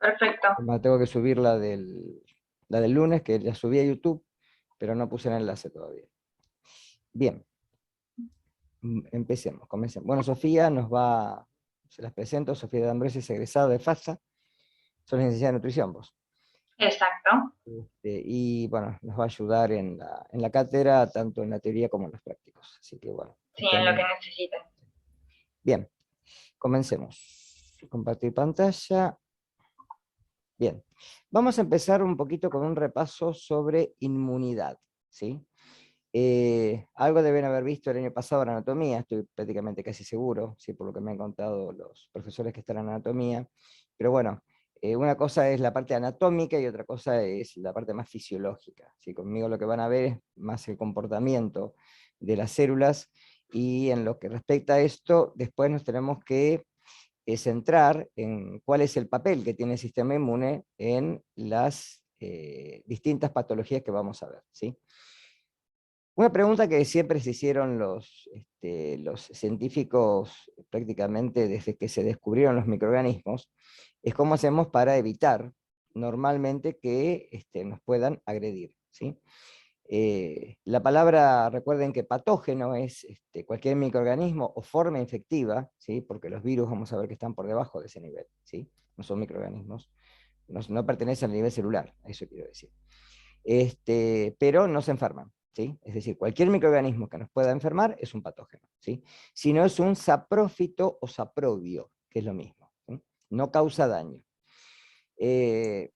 Perfecto. Además, tengo que subir la del lunes, que la subí a YouTube, pero no puse el enlace todavía. Bien, empecemos, comencemos. Bueno, Sofía se las presento, Sofía de Ambrosio es egresada de FASA, soy licenciada en nutrición vos. Exacto. Y bueno, nos va a ayudar en la cátedra, tanto en la teoría como en los prácticos. Así que bueno, Sí, en lo que necesiten. bien, comencemos. Compartir pantalla. Bien, vamos a empezar un poquito con un repaso sobre inmunidad, ¿sí? Algo deben haber visto el año pasado en anatomía, estoy prácticamente casi seguro, ¿sí? Por lo que me han contado los profesores que están en anatomía, pero bueno, una cosa es la parte anatómica y otra cosa es la parte más fisiológica, ¿sí? Conmigo lo que van a ver es más el comportamiento de las células, y en lo que respecta a esto, después nos tenemos que centrar en cuál es el papel que tiene el sistema inmune en las distintas patologías que vamos a ver, ¿sí? Una pregunta que siempre se hicieron los científicos prácticamente desde que se descubrieron los microorganismos es cómo hacemos para evitar normalmente que nos puedan agredir, ¿sí? La palabra, recuerden que patógeno es cualquier microorganismo o forma infectiva, ¿sí? Porque los virus vamos a ver que están por debajo de ese nivel, ¿sí? No son microorganismos, no pertenecen al nivel celular, a eso quiero decir. Pero no se enferman, ¿sí? Es decir, cualquier microorganismo que nos pueda enfermar es un patógeno, ¿sí? Si no es un saprófito o saprobio, que es lo mismo, ¿sí? No causa daño. De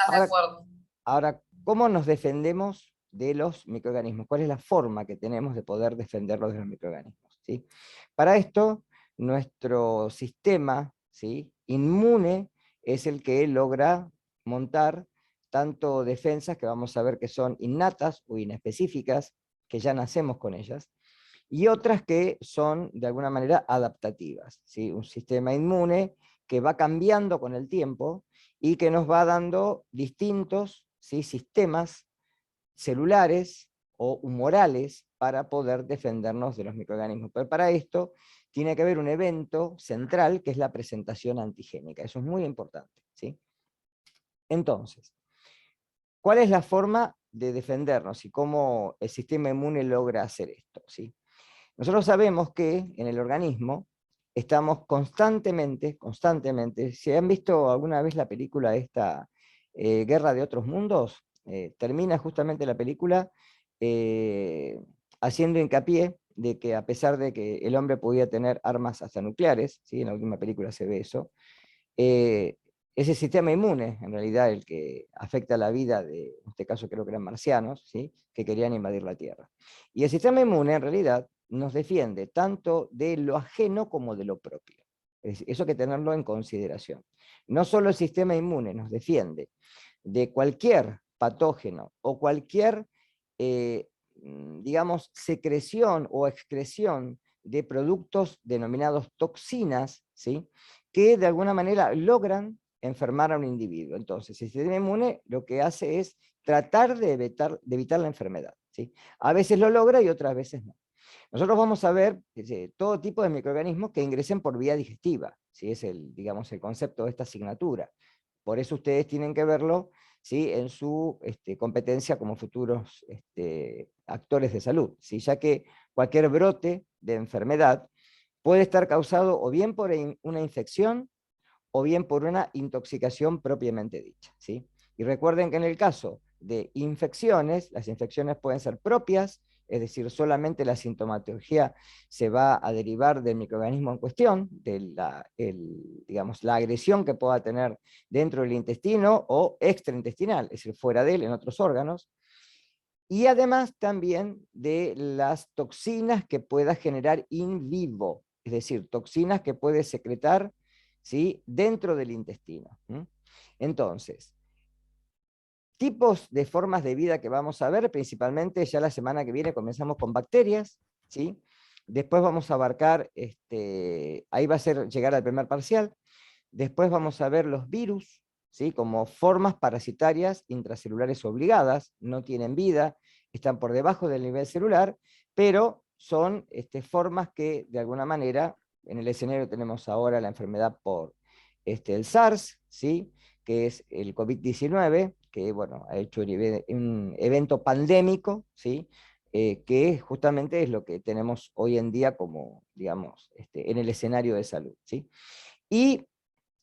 Ahora, acuerdo. ahora, ¿cómo nos defendemos de los microorganismos? ¿Cuál es la forma que tenemos de poder defenderlos de los microorganismos? ¿Sí? Para esto, nuestro sistema, ¿sí?, inmune es el que logra montar tanto defensas que vamos a ver que son innatas o inespecíficas, que ya nacemos con ellas, y otras que son de alguna manera adaptativas, ¿sí? Un sistema inmune que va cambiando con el tiempo y que nos va dando distintos, ¿sí?, sistemas celulares o humorales para poder defendernos de los microorganismos. Pero para esto tiene que haber un evento central que es la presentación antigénica. Eso es muy importante, ¿sí? Entonces, ¿cuál es la forma de defendernos y cómo el sistema inmune logra hacer esto, ¿sí? Nosotros sabemos que en el organismo estamos constantemente, si han visto alguna vez la película esta, Guerra de Otros Mundos, termina justamente la película eh, haciendo hincapié de que a pesar de que el hombre podía tener armas hasta nucleares, ¿sí? En la última película se ve eso, eh, es el sistema inmune, en realidad, el que afecta la vida de, en este caso creo que eran marcianos, ¿sí?, que querían invadir la Tierra. Y el sistema inmune, en realidad, nos defiende tanto de lo ajeno como de lo propio. Eso hay que tenerlo en consideración. No solo el sistema inmune nos defiende de cualquier patógeno o cualquier, digamos, secreción o excreción de productos denominados toxinas, ¿sí?, que de alguna manera logran enfermar a un individuo. Entonces, el sistema inmune lo que hace es tratar de evitar la enfermedad, ¿sí? A veces lo logra y otras veces no. Nosotros vamos a ver todo tipo de microorganismos que ingresen por vía digestiva, ¿sí? Es digamos, el concepto de esta asignatura. Por eso ustedes tienen que verlo, ¿sí?, en su competencia como futuros actores de salud, ¿sí? Ya que cualquier brote de enfermedad puede estar causado o bien por una infección o bien por una intoxicación propiamente dicha, ¿sí? Y recuerden que en el caso de infecciones, las infecciones pueden ser propias, es decir, solamente la sintomatología se va a derivar del microorganismo en cuestión, de digamos, la agresión que pueda tener dentro del intestino o extraintestinal, es decir, fuera de él, en otros órganos, y además también de las toxinas que pueda generar in vivo, es decir, toxinas que puede secretar, ¿sí?, dentro del intestino. Entonces, tipos de formas de vida que vamos a ver, principalmente ya la semana que viene comenzamos con bacterias, ¿sí? Después vamos a abarcar, ahí va a ser llegar al primer parcial, después vamos a ver los virus, ¿sí?, como formas parasitarias intracelulares obligadas, no tienen vida, están por debajo del nivel celular, pero son formas que de alguna manera, en el escenario tenemos ahora la enfermedad por el SARS, ¿sí?, que es el COVID-19, que bueno, ha hecho un evento pandémico, ¿sí? Que justamente es lo que tenemos hoy en día como, digamos, en el escenario de salud, ¿sí? Y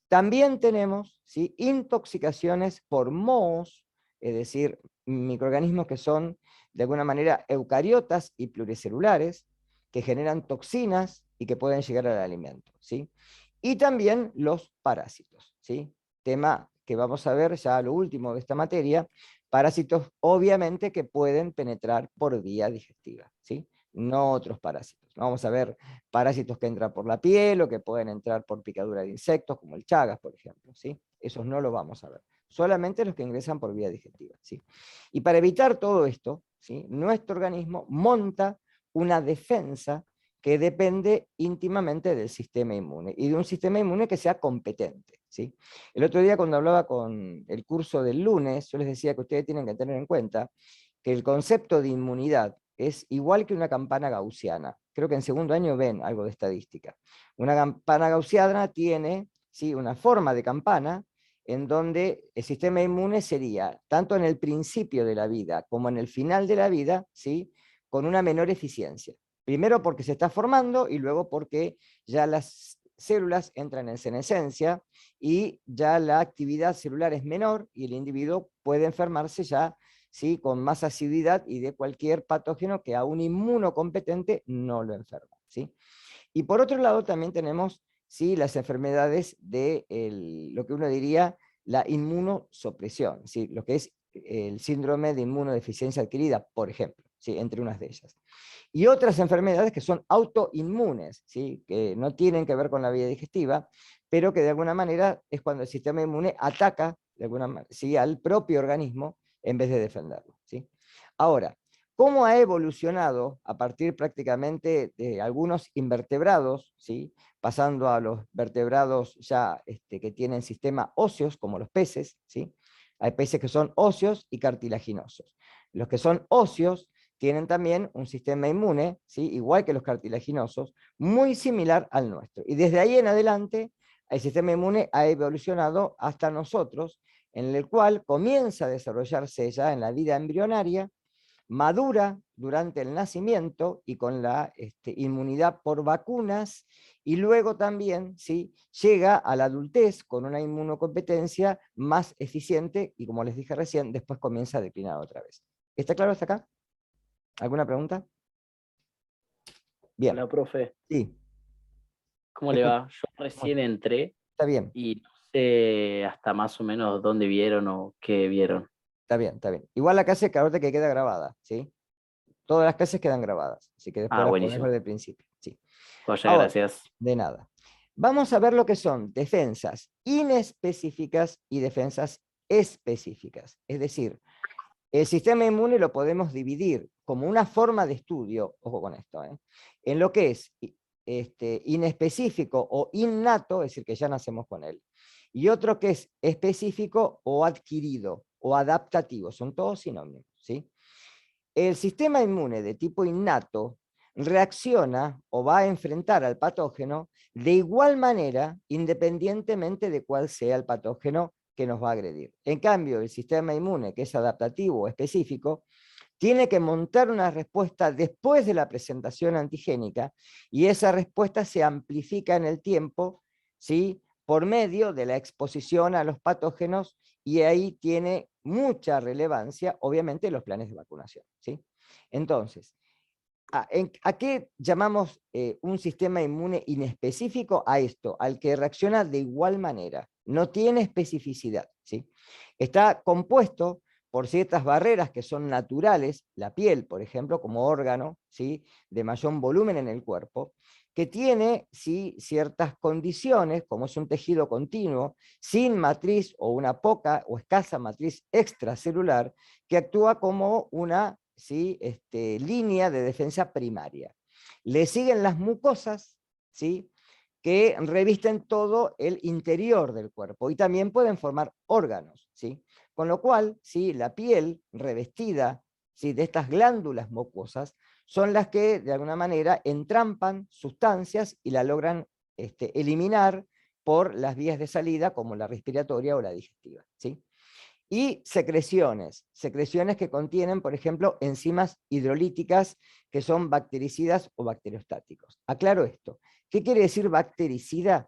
también tenemos, ¿sí?, intoxicaciones por mohos, es decir, microorganismos que son de alguna manera eucariotas y pluricelulares, que generan toxinas y que pueden llegar al alimento, ¿sí? Y también los parásitos, ¿sí? Tema que vamos a ver ya lo último de esta materia, parásitos obviamente que pueden penetrar por vía digestiva, ¿sí? No otros parásitos. Vamos a ver parásitos que entran por la piel o que pueden entrar por picadura de insectos, como el Chagas, por ejemplo, ¿sí? Esos no los vamos a ver. Solamente los que ingresan por vía digestiva, ¿sí? Y para evitar todo esto, ¿sí?, nuestro organismo monta una defensa que depende íntimamente del sistema inmune, y de un sistema inmune que sea competente, ¿sí? El otro día cuando hablaba con el curso del lunes, yo les decía que ustedes tienen que tener en cuenta que el concepto de inmunidad es igual que una campana gaussiana. Creo que en segundo año ven algo de estadística. Una campana gaussiana tiene, ¿sí?, una forma de campana en donde el sistema inmune sería, tanto en el principio de la vida como en el final de la vida, ¿sí?, con una menor eficiencia. Primero porque se está formando y luego porque ya las células entran en senescencia y ya la actividad celular es menor y el individuo puede enfermarse ya, ¿sí?, con más asiduidad y de cualquier patógeno que a un inmunocompetente no lo enferma, ¿sí? Y por otro lado también tenemos, ¿sí?, las enfermedades de lo que uno diría la inmunosupresión, ¿sí?, lo que es el síndrome de inmunodeficiencia adquirida, por ejemplo, ¿sí?, entre unas de ellas. Y otras enfermedades que son autoinmunes, ¿sí?, que no tienen que ver con la vía digestiva, pero que de alguna manera es cuando el sistema inmune ataca de alguna ¿sí?, al propio organismo en vez de defenderlo, ¿sí? Ahora, ¿cómo ha evolucionado a partir prácticamente de algunos invertebrados, ¿sí?, pasando a los vertebrados ya que tienen sistemas óseos, como los peces, ¿sí? Hay peces que son óseos y cartilaginosos. Los que son óseos tienen también un sistema inmune, ¿sí?, igual que los cartilaginosos, muy similar al nuestro. Y desde ahí en adelante, el sistema inmune ha evolucionado hasta nosotros, en el cual comienza a desarrollarse ya en la vida embrionaria, madura durante el nacimiento y con la inmunidad por vacunas, y luego también, ¿sí?, llega a la adultez con una inmunocompetencia más eficiente y, como les dije recién, después comienza a declinar otra vez. ¿Está claro hasta acá? ¿Alguna pregunta? Bien, Hola, profe. sí, ¿Cómo le escu- va? Yo recién entré está bien, y no sé hasta más o menos dónde vieron o qué vieron. está bien, está bien. Igual la clase, ahorita que queda grabada, ¿sí? Todas las clases quedan grabadas, así que después Ah, las podés ver buenísimo. del principio, ¿sí? Vaya, Ahora, gracias. de nada. Vamos a ver lo que son defensas inespecíficas y defensas específicas. Es decir, el sistema inmune lo podemos dividir como una forma de estudio, ojo con esto, en lo que es inespecífico o innato, es decir, que ya nacemos con él, y otro que es específico o adquirido o adaptativo, son todos sinónimos, ¿sí? El sistema inmune de tipo innato reacciona o va a enfrentar al patógeno de igual manera, independientemente de cuál sea el patógeno que nos va a agredir. En cambio, el sistema inmune, que es adaptativo o específico, tiene que montar una respuesta después de la presentación antigénica, y esa respuesta se amplifica en el tiempo, ¿sí?, por medio de la exposición a los patógenos, y ahí tiene mucha relevancia, obviamente, los planes de vacunación, ¿sí? Entonces, ¿a qué llamamos un sistema inmune inespecífico? A esto, al que reacciona de igual manera, no tiene especificidad, ¿sí? Está compuesto por ciertas barreras que son naturales, la piel, por ejemplo, como órgano, ¿sí?, de mayor volumen en el cuerpo, que tiene, ¿sí?, ciertas condiciones, como es un tejido continuo, sin matriz o una poca o escasa matriz extracelular, que actúa como una, ¿sí?, línea de defensa primaria. Le siguen las mucosas, ¿sí?, que revisten todo el interior del cuerpo y también pueden formar órganos, ¿sí? Con lo cual, ¿sí?, la piel revestida, ¿sí?, de estas glándulas mucosas son las que de alguna manera entrampan sustancias y la logran eliminar por las vías de salida, como la respiratoria o la digestiva, ¿sí? Y secreciones que contienen, por ejemplo, enzimas hidrolíticas que son bactericidas o bacteriostáticos. Aclaro esto. ¿Qué quiere decir bactericida?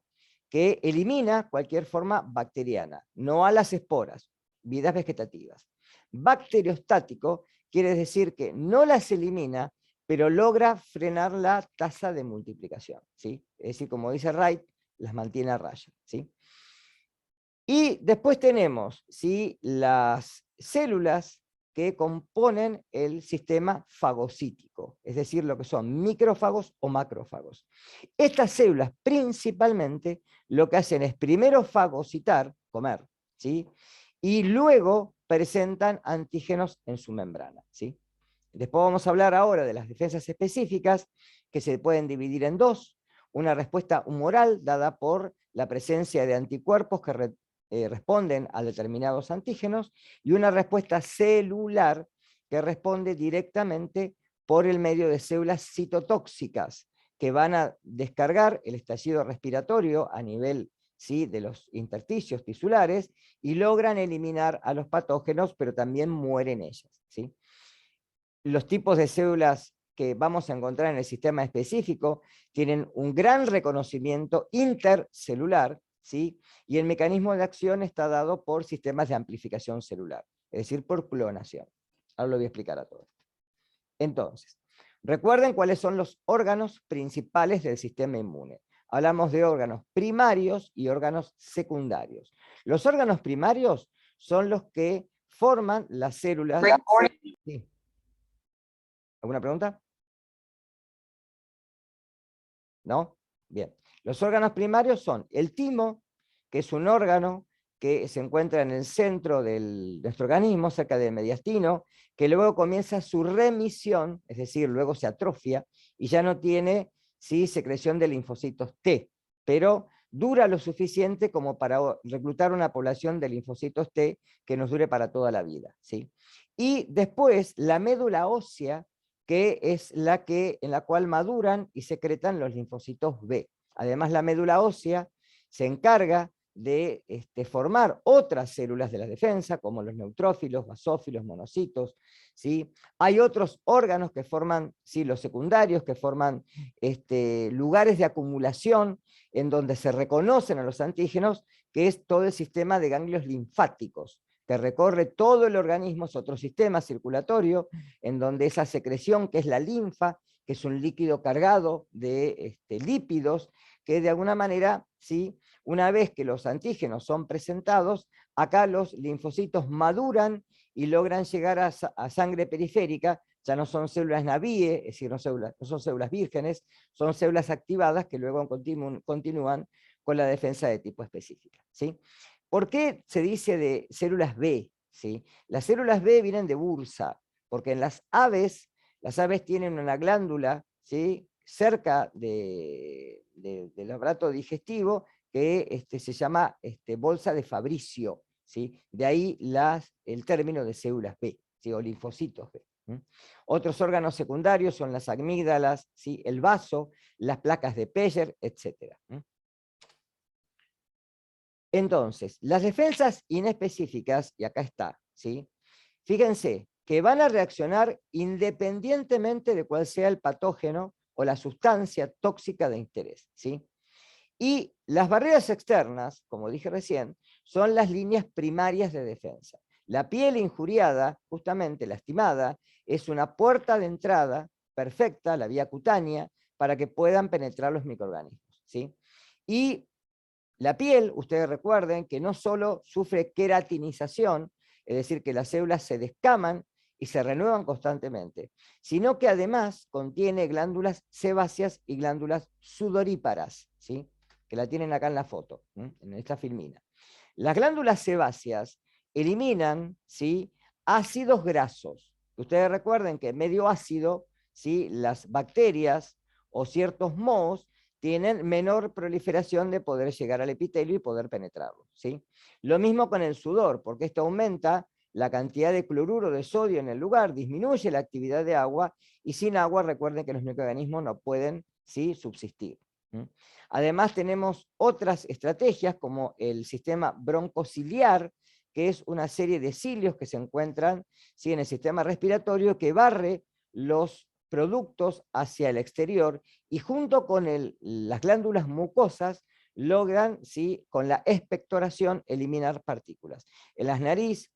Que elimina cualquier forma bacteriana, no a las esporas, vidas vegetativas. Bacteriostático quiere decir que no las elimina, pero logra frenar la tasa de multiplicación, ¿sí? Es decir, como dice Wright, las mantiene a raya, ¿sí? Y después tenemos, ¿sí?, las células que componen el sistema fagocítico, es decir, lo que son micrófagos o macrófagos. Estas células principalmente lo que hacen es primero fagocitar, comer, ¿sí?, y luego presentan antígenos en su membrana, ¿sí? Después vamos a hablar ahora de las defensas específicas, que se pueden dividir en dos: una respuesta humoral dada por la presencia de anticuerpos que responden a determinados antígenos, y una respuesta celular que responde directamente por el medio de células citotóxicas, que van a descargar el estallido respiratorio a nivel, ¿sí?, de los intersticios tisulares, y logran eliminar a los patógenos, pero también mueren ellas, ¿sí? Los tipos de células que vamos a encontrar en el sistema específico tienen un gran reconocimiento intercelular, ¿sí?, y el mecanismo de acción está dado por sistemas de amplificación celular, es decir, por clonación. Ahora lo voy a explicar a todos. Entonces, recuerden cuáles son los órganos principales del sistema inmune. Hablamos de órganos primarios y órganos secundarios. Los órganos primarios son los que forman las células. Sí. ¿Alguna pregunta? ¿No? Bien. Los órganos primarios son el timo, que es un órgano que se encuentra en el centro de nuestro organismo, cerca del mediastino, que luego comienza su remisión, es decir, luego se atrofia, y ya no tiene, ¿sí?, secreción de linfocitos T, pero dura lo suficiente como para reclutar una población de linfocitos T que nos dure para toda la vida, ¿sí? Y después la médula ósea, que es en la cual maduran y secretan los linfocitos B. Además, la médula ósea se encarga de formar otras células de la defensa, como los neutrófilos, basófilos, monocitos, ¿sí? Hay otros órganos que forman, ¿sí?, los secundarios, que forman lugares de acumulación en donde se reconocen a los antígenos, que es todo el sistema de ganglios linfáticos, que recorre todo el organismo. Es otro sistema circulatorio, en donde esa secreción, que es la linfa, que es un líquido cargado de lípidos, que de alguna manera, ¿sí?, una vez que los antígenos son presentados, acá los linfocitos maduran y logran llegar a sangre periférica. Ya no son células Navier, es decir, no son células vírgenes, son células activadas que luego continúan con la defensa de tipo específica, ¿sí? ¿Por qué se dice de células B? ¿Sí? Las células B vienen de bursa, porque en las aves tienen una glándula, ¿sí?, cerca del aparato digestivo, que se llama bolsa de Fabricio, ¿sí? De ahí el término de células B, ¿sí?, o linfocitos B. Otros órganos secundarios son las amígdalas, ¿sí?, el vaso, las placas de Peyer, etc. Entonces, las defensas inespecíficas, y acá está, ¿sí?, fíjense que van a reaccionar independientemente de cuál sea el patógeno o la sustancia tóxica de interés, ¿sí? Y las barreras externas, como dije recién, son las líneas primarias de defensa. La piel injuriada, justamente lastimada, es una puerta de entrada perfecta, la vía cutánea, para que puedan penetrar los microorganismos, ¿sí? Y la piel, ustedes recuerden que no solo sufre queratinización, es decir, que las células se descaman y se renuevan constantemente, sino que además contiene glándulas sebáceas y glándulas sudoríparas, ¿sí?, que la tienen acá en la foto, en esta filmina. Las glándulas sebáceas eliminan, ¿sí?, ácidos grasos. Ustedes recuerden que en medio ácido, ¿sí?, las bacterias o ciertos mohos tienen menor proliferación de poder llegar al epitelio y poder penetrarlo, ¿sí? Lo mismo con el sudor, porque esto aumenta la cantidad de cloruro de sodio en el lugar, disminuye la actividad de agua, y sin agua recuerden que los microorganismos no pueden, ¿sí?, subsistir. ¿Mm? Además tenemos otras estrategias como el sistema broncociliar, que es una serie de cilios que se encuentran, ¿sí?, en el sistema respiratorio, que barre los productos hacia el exterior y junto con las glándulas mucosas logran, ¿sí?, con la expectoración eliminar partículas. En la nariz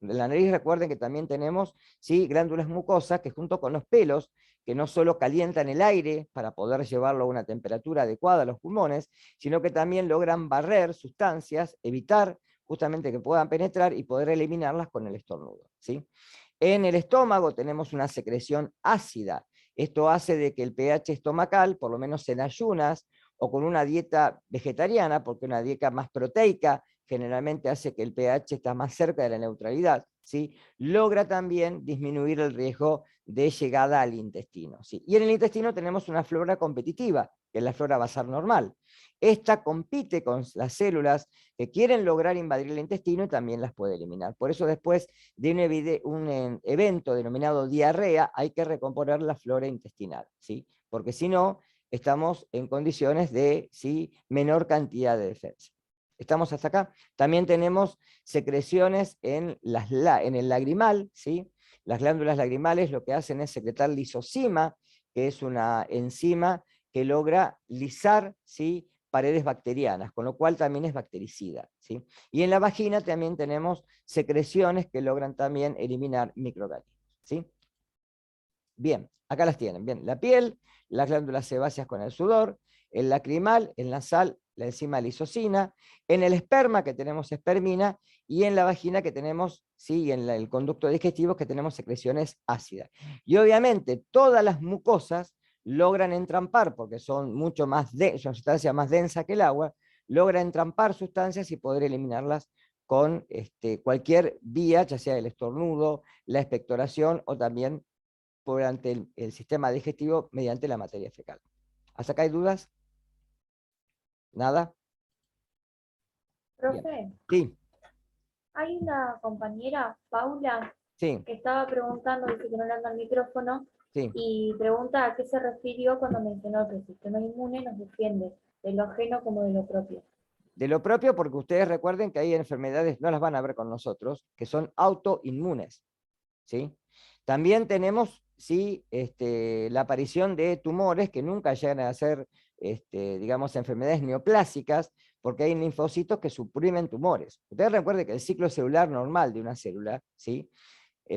recuerden que también tenemos, ¿sí?, glándulas mucosas que junto con los pelos, que no solo calientan el aire para poder llevarlo a una temperatura adecuada a los pulmones, sino que también logran barrer sustancias, evitar justamente que puedan penetrar y poder eliminarlas con el estornudo, ¿sí? En el estómago tenemos una secreción ácida. Esto hace de que el pH estomacal, por lo menos en ayunas o con una dieta vegetariana, porque una dieta más proteica generalmente hace que el pH está más cerca de la neutralidad, ¿sí?, logra también disminuir el riesgo de llegada al intestino, ¿sí? Y en el intestino tenemos una flora competitiva, que es la flora basal normal. Esta compite con las células que quieren lograr invadir el intestino y también las puede eliminar. Por eso después de un evento denominado diarrea hay que recomponer la flora intestinal, ¿sí?, porque si no, estamos en condiciones de, ¿sí?, menor cantidad de defensa. ¿Estamos hasta acá? También tenemos secreciones en el lagrimal, ¿sí? Las glándulas lagrimales lo que hacen es secretar lisocima, que es una enzima que logra lisar, ¿sí?, paredes bacterianas, con lo cual también es bactericida, ¿sí? Y en la vagina también tenemos secreciones que logran también eliminar microorganismos, ¿sí? Bien, acá las tienen. Bien, la piel, las glándulas sebáceas con el sudor, el lacrimal, el nasal, la enzima lisocina, en el esperma que tenemos espermina, y en la vagina que tenemos, sí, en el conducto digestivo que tenemos secreciones ácidas. Y obviamente todas las mucosas logran entrampar, porque son mucho más son sustancias más densas que el agua, logran entrampar sustancias y poder eliminarlas con cualquier vía, ya sea el estornudo, la expectoración o también durante el sistema digestivo mediante la materia fecal. ¿Hasta acá hay dudas? ¿Nada? Bien. Profe, Sí, hay una compañera, Paula, sí, que estaba preguntando, dice que no le anda el micrófono, sí. y pregunta a qué se refirió cuando mencionó que el sistema inmune nos defiende de lo ajeno como de lo propio. De lo propio, porque ustedes recuerden que hay enfermedades, no las van a ver con nosotros, que son autoinmunes, ¿sí? También tenemos, sí, la aparición de tumores que nunca llegan a ser, digamos, enfermedades neoplásicas, porque hay linfocitos que suprimen tumores. Ustedes recuerden que el ciclo celular normal de una célula, ¿sí?,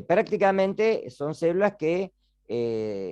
prácticamente son células que,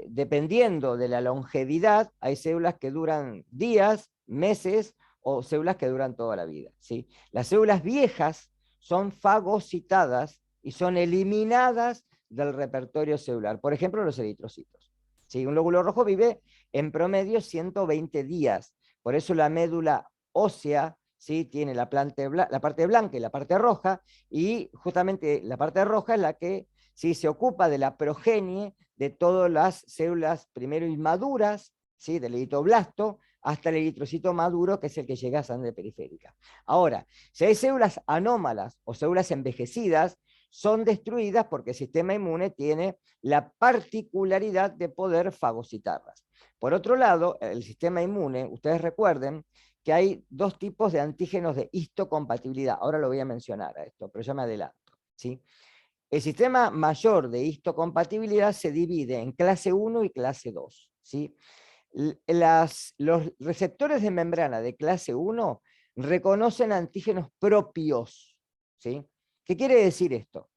dependiendo de la longevidad, hay células que duran días, meses, o células que duran toda la vida, ¿sí? Las células viejas son fagocitadas y son eliminadas del repertorio celular. Por ejemplo, los eritrocitos, ¿sí? Un glóbulo rojo vive en promedio 120 días. Por eso la médula ósea, ¿sí?, tiene la parte blanca y la parte roja, y justamente la parte roja es la que, ¿sí?, se ocupa de la progenie de todas las células primero inmaduras, ¿sí?, del eritroblasto, hasta el eritrocito maduro, que es el que llega a sangre periférica. Ahora, si hay células anómalas o células envejecidas, son destruidas porque el sistema inmune tiene la particularidad de poder fagocitarlas. Por otro lado, el sistema inmune, ustedes recuerden que hay dos tipos de antígenos de histocompatibilidad. Ahora lo voy a mencionar a esto, pero ya me adelanto, ¿sí? El sistema mayor de histocompatibilidad se divide en clase 1 y clase 2, ¿sí? Los receptores de membrana de clase 1 reconocen antígenos propios, ¿sí? ¿Qué quiere decir esto?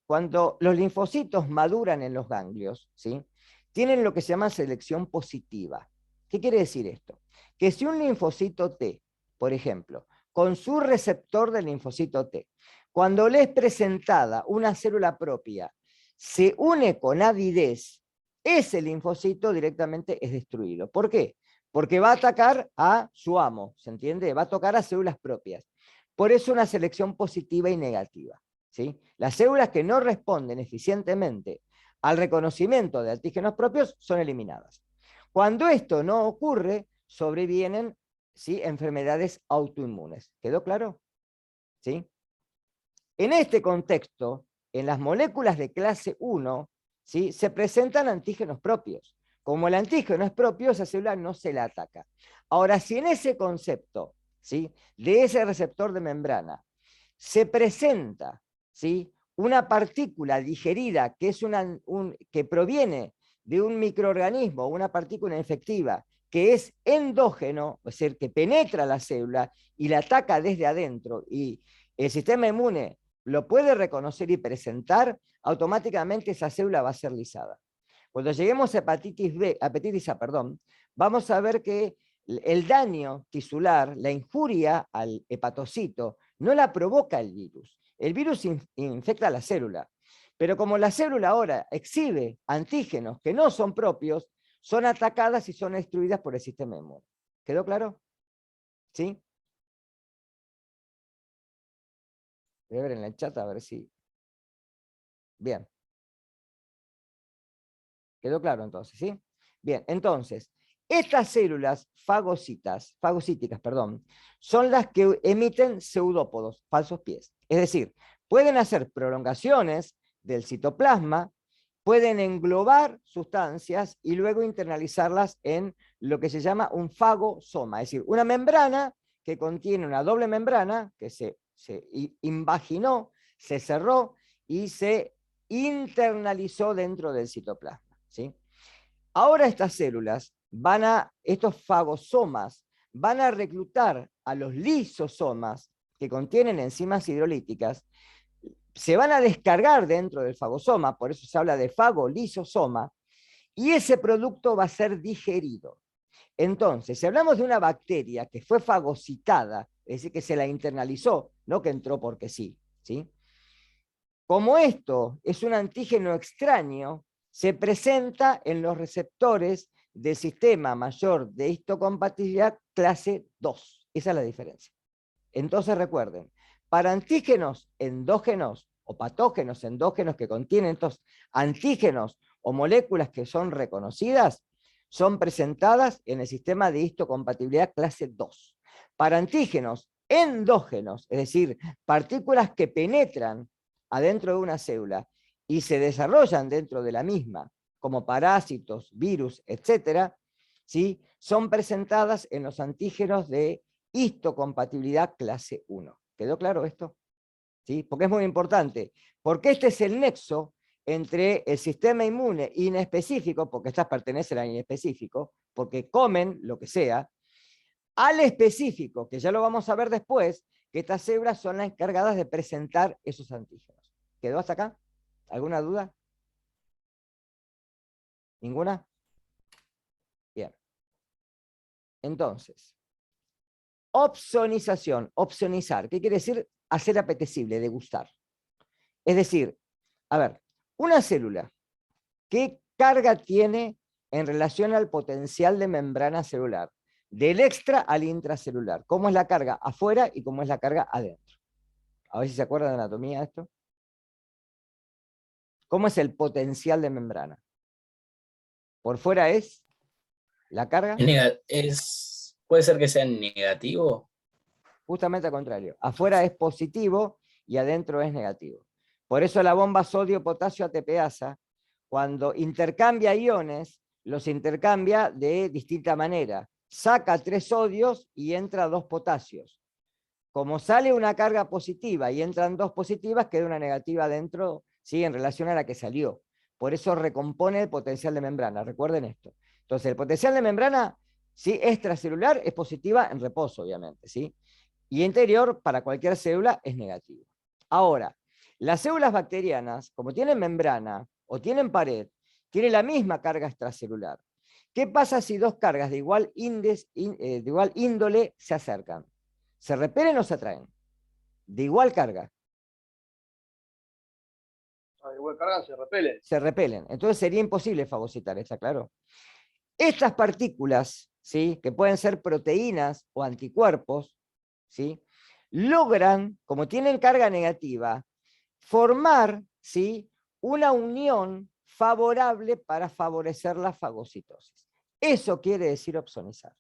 Cuando los linfocitos maduran en los ganglios, ¿sí?, tienen lo que se llama selección positiva. ¿Qué quiere decir esto? Que si un linfocito T, por ejemplo, con su receptor del linfocito T, cuando le es presentada una célula propia, se une con avidez, ese linfocito directamente es destruido. ¿Por qué? Porque va a atacar a su amo, ¿se entiende? Va a tocar a células propias. Por eso una selección positiva y negativa, ¿sí? Las células que no responden eficientemente al reconocimiento de antígenos propios son eliminadas. Cuando esto no ocurre, sobrevienen, ¿sí?, enfermedades autoinmunes. ¿Quedó claro? ¿Sí? En este contexto, en las moléculas de clase 1, ¿sí?, se presentan antígenos propios. Como el antígeno es propio, esa célula no se la ataca. Ahora, si en ese concepto, ¿sí?, de ese receptor de membrana se presenta, ¿sí?, una partícula digerida que, que proviene de un microorganismo, una partícula infectiva, que es endógeno, es decir, que penetra la célula y la ataca desde adentro, y el sistema inmune lo puede reconocer y presentar, automáticamente esa célula va a ser lisada. Cuando lleguemos a hepatitis A, vamos a ver que el daño tisular, la injuria al hepatocito, no la provoca el virus. El virus infecta la célula, pero como la célula ahora exhibe antígenos que no son propios, son atacadas y son destruidas por el sistema inmune. ¿Quedó claro? ¿Sí? Voy a ver en el chat a ver si... Bien. ¿Quedó claro entonces? ¿Sí? Bien, entonces, estas células fagocíticas, son las que emiten pseudópodos, falsos pies. Es decir, pueden hacer prolongaciones del citoplasma, pueden englobar sustancias y luego internalizarlas en lo que se llama un fagosoma, es decir, una membrana que contiene una doble membrana que se invaginó, se cerró y se internalizó dentro del citoplasma. ¿Sí? Ahora estas células estos fagosomas van a reclutar a los lisosomas que contienen enzimas hidrolíticas, se van a descargar dentro del fagosoma, por eso se habla de fagolisosoma, y ese producto va a ser digerido. Entonces, si hablamos de una bacteria que fue fagocitada, es decir, que se la internalizó, no que entró porque sí, ¿sí? Como esto es un antígeno extraño, se presenta en los receptores del sistema mayor de histocompatibilidad clase 2. Esa es la diferencia. Entonces recuerden, para antígenos endógenos o patógenos endógenos que contienen estos antígenos o moléculas que son reconocidas, son presentadas en el sistema de histocompatibilidad clase 2. Para antígenos endógenos, es decir, partículas que penetran adentro de una célula y se desarrollan dentro de la misma, como parásitos, virus, etc., ¿sí?, son presentadas en los antígenos de histocompatibilidad clase 1. ¿Quedó claro esto? ¿Sí? Porque es muy importante, porque este es el nexo entre el sistema inmune inespecífico, porque estas pertenecen al inespecífico, porque comen lo que sea, al específico, que ya lo vamos a ver después, que estas células son las encargadas de presentar esos antígenos. ¿Quedó hasta acá? ¿Alguna duda? ¿Ninguna? Bien. Entonces, opsonización, opsonizar, ¿qué quiere decir? Hacer apetecible, degustar. Es decir, a ver, una célula, ¿qué carga tiene en relación al potencial de membrana celular? Del extra al intracelular. ¿Cómo es la carga afuera y cómo es la carga adentro? A ver si se acuerdan de anatomía de esto. ¿Cómo es el potencial de membrana? Por fuera es la carga. Puede ser que sea negativo. Justamente al contrario. Afuera es positivo y adentro es negativo. Por eso la bomba sodio-potasio ATPasa, cuando intercambia iones, los intercambia de distinta manera. Saca 3 sodios y entra 2 potasios. Como sale una carga positiva y entran 2 positivas, queda una negativa dentro, ¿sí?, en relación a la que salió. Por eso recompone el potencial de membrana. Recuerden esto. Entonces, el potencial de membrana, ¿sí?, extracelular es positiva en reposo, obviamente, ¿sí? Y interior, para cualquier célula, es negativo. Ahora, las células bacterianas, como tienen membrana o tienen pared, tienen la misma carga extracelular. ¿Qué pasa si 2 cargas de igual índole se acercan? ¿Se repelen o se atraen? De igual carga. De igual carga se repelen. Se repelen. Entonces sería imposible fagocitar, ¿está claro? Estas partículas, ¿sí?, que pueden ser proteínas o anticuerpos, ¿sí?, logran, como tienen carga negativa, formar, ¿sí?, una unión favorable para favorecer la fagocitosis. Eso quiere decir opsonizar.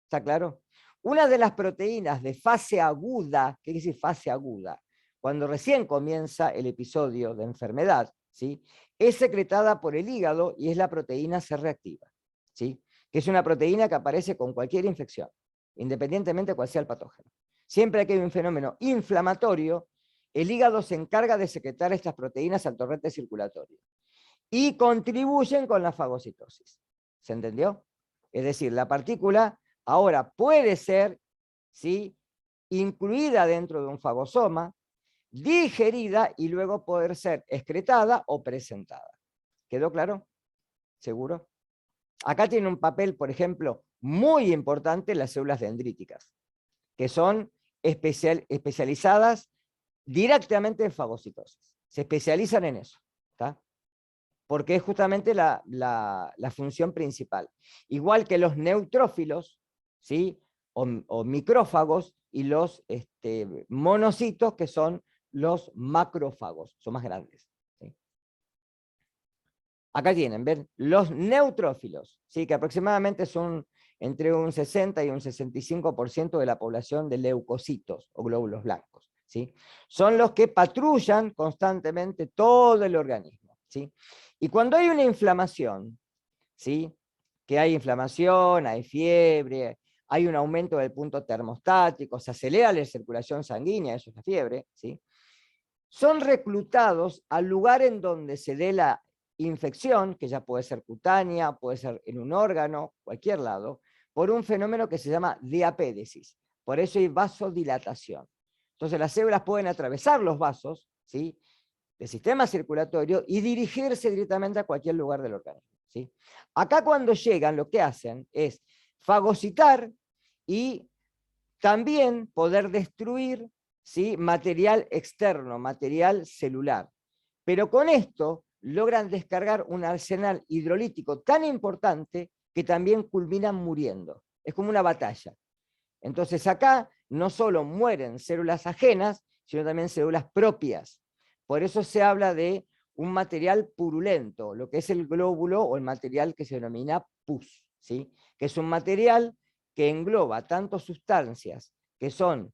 ¿Está claro? Una de las proteínas de fase aguda, ¿qué quiere decir fase aguda? Cuando recién comienza el episodio de enfermedad, ¿sí? Es secretada por el hígado y es la proteína C reactiva, ¿sí? Que es una proteína que aparece con cualquier infección, independientemente de cuál sea el patógeno. Siempre que hay un fenómeno inflamatorio, el hígado se encarga de secretar estas proteínas al torrente circulatorio y contribuyen con la fagocitosis. ¿Se entendió? Es decir, la partícula ahora puede ser, ¿sí?, incluida dentro de un fagosoma, digerida y luego poder ser excretada o presentada. ¿Quedó claro? ¿Seguro? Acá tiene un papel, por ejemplo, muy importante las células dendríticas, que son especializadas directamente en fagocitosis. Se especializan en eso, ¿está? Porque es justamente la función principal. Igual que los neutrófilos, ¿sí?, o micrófagos, y los monocitos, que son los macrófagos, son más grandes. ¿Sí? Acá tienen, ¿ven? Los neutrófilos, ¿sí?, que aproximadamente son entre un 60 y un 65% de la población de leucocitos o glóbulos blancos, ¿sí? Son los que patrullan constantemente todo el organismo, ¿sí? Y cuando hay una inflamación, ¿sí?, que hay inflamación, hay fiebre, hay un aumento del punto termostático, se acelera la circulación sanguínea, eso es la fiebre, ¿sí?, son reclutados al lugar en donde se dé la infección, que ya puede ser cutánea, puede ser en un órgano, cualquier lado, por un fenómeno que se llama diapédesis. Por eso hay vasodilatación. Entonces las células pueden atravesar los vasos, ¿sí?, del sistema circulatorio y dirigirse directamente a cualquier lugar del organismo, ¿sí? Acá cuando llegan lo que hacen es fagocitar y también poder destruir, ¿sí?, material externo, material celular. Pero con esto logran descargar un arsenal hidrolítico tan importante que también culminan muriendo. Es como una batalla. Entonces acá no solo mueren células ajenas, sino también células propias. Por eso se habla de un material purulento, lo que es el glóbulo o el material que se denomina pus, ¿sí?, que es un material que engloba tanto sustancias que son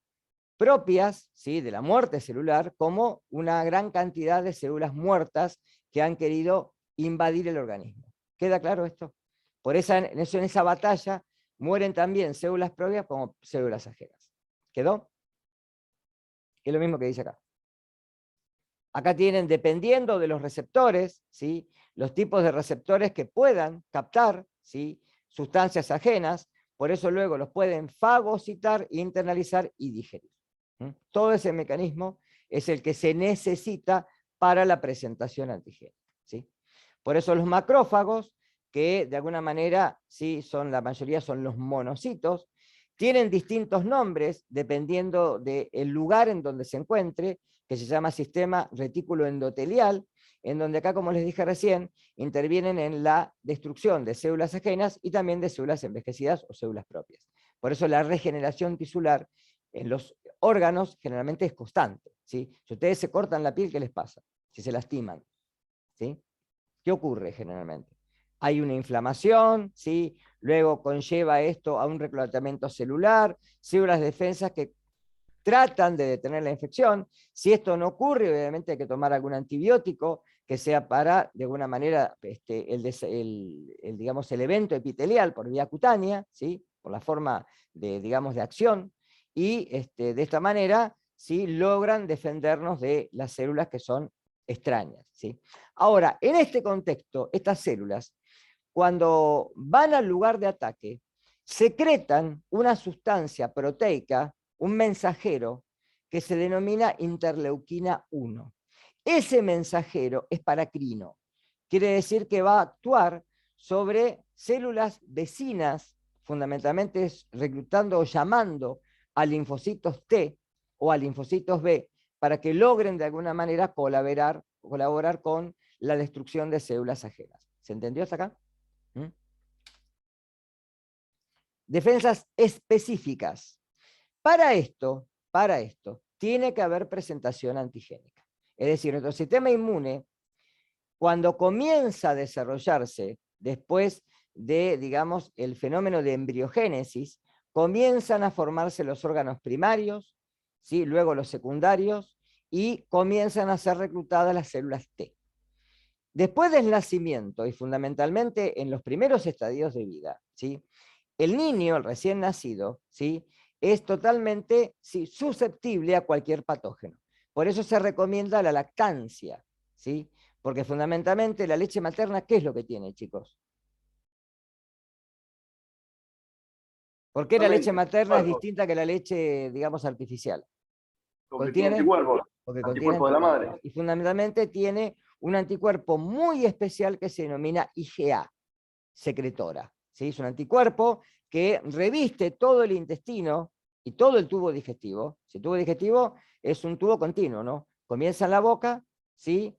propias, ¿sí?, de la muerte celular, como una gran cantidad de células muertas que han querido invadir el organismo. ¿Queda claro esto? Por eso en esa batalla mueren también células propias como células ajenas. ¿Quedó? Es lo mismo que dice acá. Acá tienen, dependiendo de los receptores, ¿sí?, los tipos de receptores que puedan captar, ¿sí?, sustancias ajenas, por eso luego los pueden fagocitar, internalizar y digerir. Todo ese mecanismo es el que se necesita para la presentación antigénica, ¿sí? Por eso los macrófagos, que de alguna manera, ¿sí?, la mayoría son los monocitos, tienen distintos nombres dependiendo del lugar en donde se encuentre, que se llama sistema retículo endotelial, en donde acá, como les dije recién, intervienen en la destrucción de células ajenas y también de células envejecidas o células propias. Por eso la regeneración tisular en los órganos generalmente es constante, ¿sí? Si ustedes se cortan la piel, ¿qué les pasa? Si se lastiman, ¿sí? ¿Qué ocurre generalmente? Hay una inflamación, ¿sí? Luego conlleva esto a un reclutamiento celular, células de defensa que tratan de detener la infección. Si esto no ocurre, obviamente hay que tomar algún antibiótico que sea para, de alguna manera, digamos, el evento epitelial por vía cutánea, ¿sí?, por la forma de, digamos, de acción, y de esta manera, ¿sí?, logran defendernos de las células que son extrañas, ¿sí? Ahora, en este contexto, estas células, cuando van al lugar de ataque, secretan una sustancia proteica, un mensajero, que se denomina interleuquina 1. Ese mensajero es paracrino. Quiere decir que va a actuar sobre células vecinas, fundamentalmente reclutando o llamando a linfocitos T o a linfocitos B, para que logren de alguna manera colaborar con la destrucción de células ajenas. ¿Se entendió hasta acá? ¿Mm? Defensas específicas. Para esto, tiene que haber presentación antigénica. Es decir, nuestro sistema inmune, cuando comienza a desarrollarse después de, digamos, el fenómeno de embriogénesis, comienzan a formarse los órganos primarios, ¿sí?, luego los secundarios, y comienzan a ser reclutadas las células T. Después del nacimiento y fundamentalmente en los primeros estadios de vida, ¿sí? El niño, el recién nacido, ¿sí? Es totalmente, ¿sí?, susceptible a cualquier patógeno. Por eso se recomienda la lactancia, ¿sí? Porque fundamentalmente la leche materna, ¿qué es lo que tiene, chicos? ¿Por qué la leche materna es distinta que la leche, digamos, artificial? Porque tiene anticuerpos. Porque contiene Anticuerpos de la anticuerpos. madre. Y fundamentalmente tiene un anticuerpo muy especial que se denomina IgA, secretora, ¿sí? Es un anticuerpo que reviste todo el intestino y todo el tubo digestivo. El tubo digestivo es un tubo continuo, ¿no? Comienza en la boca, ¿sí?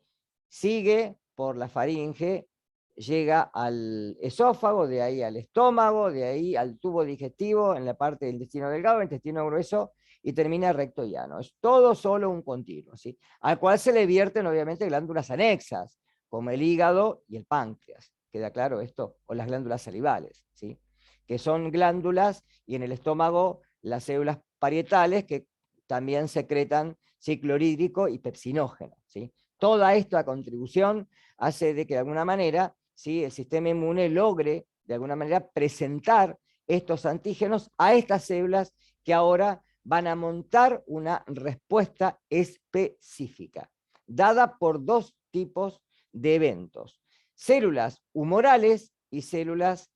Sigue por la faringe, llega al esófago, de ahí al estómago, de ahí al tubo digestivo, en la parte del intestino delgado, el intestino grueso, y termina recto y llano. Es todo solo un continuo, ¿sí? Al cual se le vierten obviamente glándulas anexas, como el hígado y el páncreas. ¿Queda claro esto? O las glándulas salivales, ¿sí? Que son glándulas, y en el estómago las células parietales que también secretan ciclorhídrico y pepsinógeno, ¿sí? Toda esta contribución hace de que de alguna manera, ¿sí?, el sistema inmune logre de alguna manera presentar estos antígenos a estas células que ahora van a montar una respuesta específica, dada por dos tipos de eventos: células humorales y fenómenos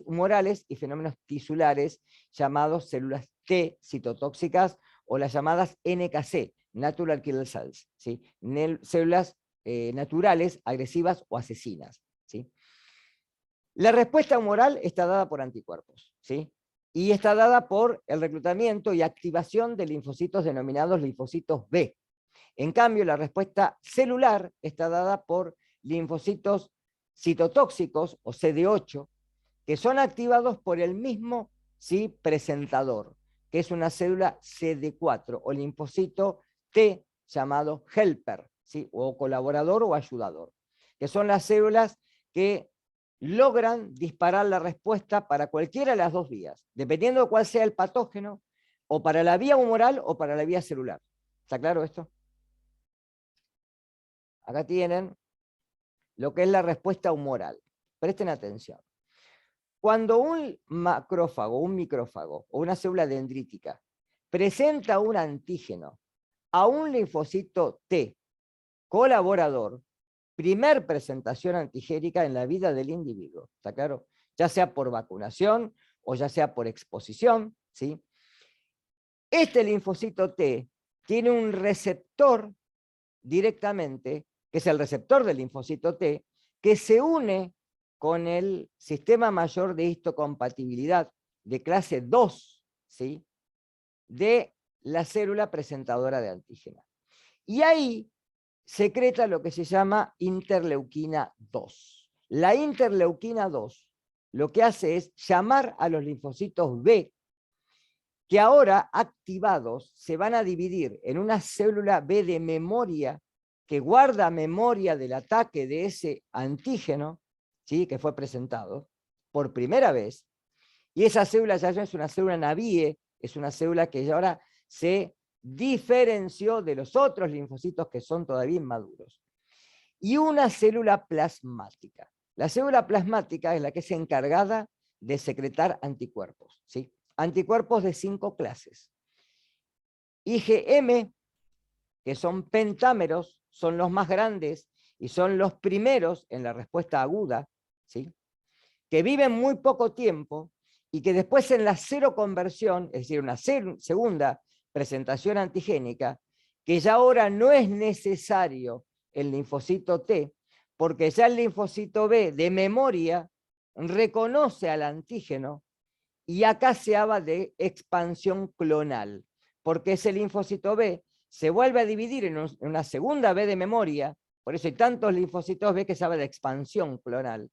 humorales y fenómenos tisulares llamados células T citotóxicas, o las llamadas NKC, Natural Killer Cells, ¿sí? Células naturales, agresivas o asesinas, ¿sí? La respuesta humoral está dada por anticuerpos, ¿sí? Y está dada por el reclutamiento y activación de linfocitos denominados linfocitos B. En cambio, la respuesta celular está dada por linfocitos citotóxicos, o CD8, que son activados por el mismo, ¿sí?, presentador, que es una célula CD4, o linfocito T llamado helper, ¿sí?, o colaborador o ayudador, que son las células que logran disparar la respuesta para cualquiera de las dos vías, dependiendo de cuál sea el patógeno, o para la vía humoral o para la vía celular. ¿Está claro esto? Acá tienen lo que es la respuesta humoral. Presten atención. Cuando un macrófago, un micrófago o una célula dendrítica presenta un antígeno a un linfocito T colaborador, primer presentación antigénica en la vida del individuo, ¿está claro? Ya sea por vacunación o ya sea por exposición, ¿sí? Este linfocito T tiene un receptor directamente, que es el receptor del linfocito T, que se une con el sistema mayor de histocompatibilidad de clase 2, ¿sí?, de la célula presentadora de antígeno. Y ahí secreta lo que se llama interleuquina 2. La interleuquina 2 lo que hace es llamar a los linfocitos B, que ahora activados se van a dividir en una célula B de memoria, que guarda memoria del ataque de ese antígeno, ¿sí?, que fue presentado por primera vez, y esa célula ya no es una célula Navie, es una célula que ya ahora se diferenció de los otros linfocitos que son todavía inmaduros. Y una célula plasmática. La célula plasmática es la que es encargada de secretar anticuerpos, ¿sí? Anticuerpos de 5 clases. IgM, que son pentámeros, son los más grandes y son los primeros en la respuesta aguda, ¿sí?, que viven muy poco tiempo y que después en la seroconversión, es decir, una segunda presentación antigénica, que ya ahora no es necesario el linfocito T, porque ya el linfocito B de memoria reconoce al antígeno, y acá se habla de expansión clonal, porque ese linfocito B se vuelve a dividir en una segunda B de memoria, por eso hay tantos linfocitos B que se habla de expansión clonal.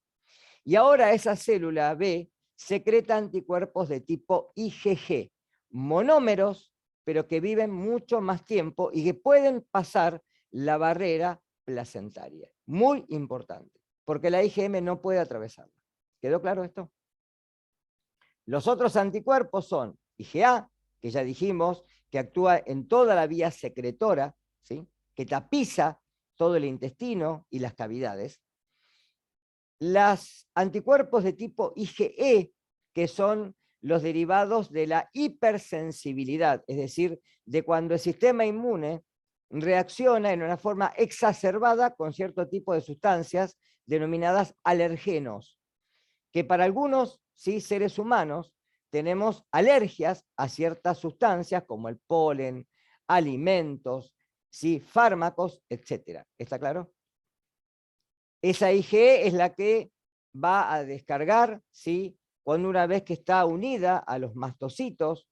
Y ahora esa célula B secreta anticuerpos de tipo IgG, monómeros, pero que viven mucho más tiempo y que pueden pasar la barrera placentaria. Muy importante, porque la IgM no puede atravesarla. ¿Quedó claro esto? Los otros anticuerpos son IgA, que ya dijimos, que actúa en toda la vía secretora, ¿sí?, que tapiza todo el intestino y las cavidades. Los anticuerpos de tipo IgE, que son los derivados de la hipersensibilidad, es decir, de cuando el sistema inmune reacciona en una forma exacerbada con cierto tipo de sustancias denominadas alergenos, que para algunos seres humanos tenemos alergias a ciertas sustancias como el polen, alimentos, fármacos, etc. ¿Está claro? Esa IgE es la que va a descargar, cuando una vez que está unida a los mastocitos,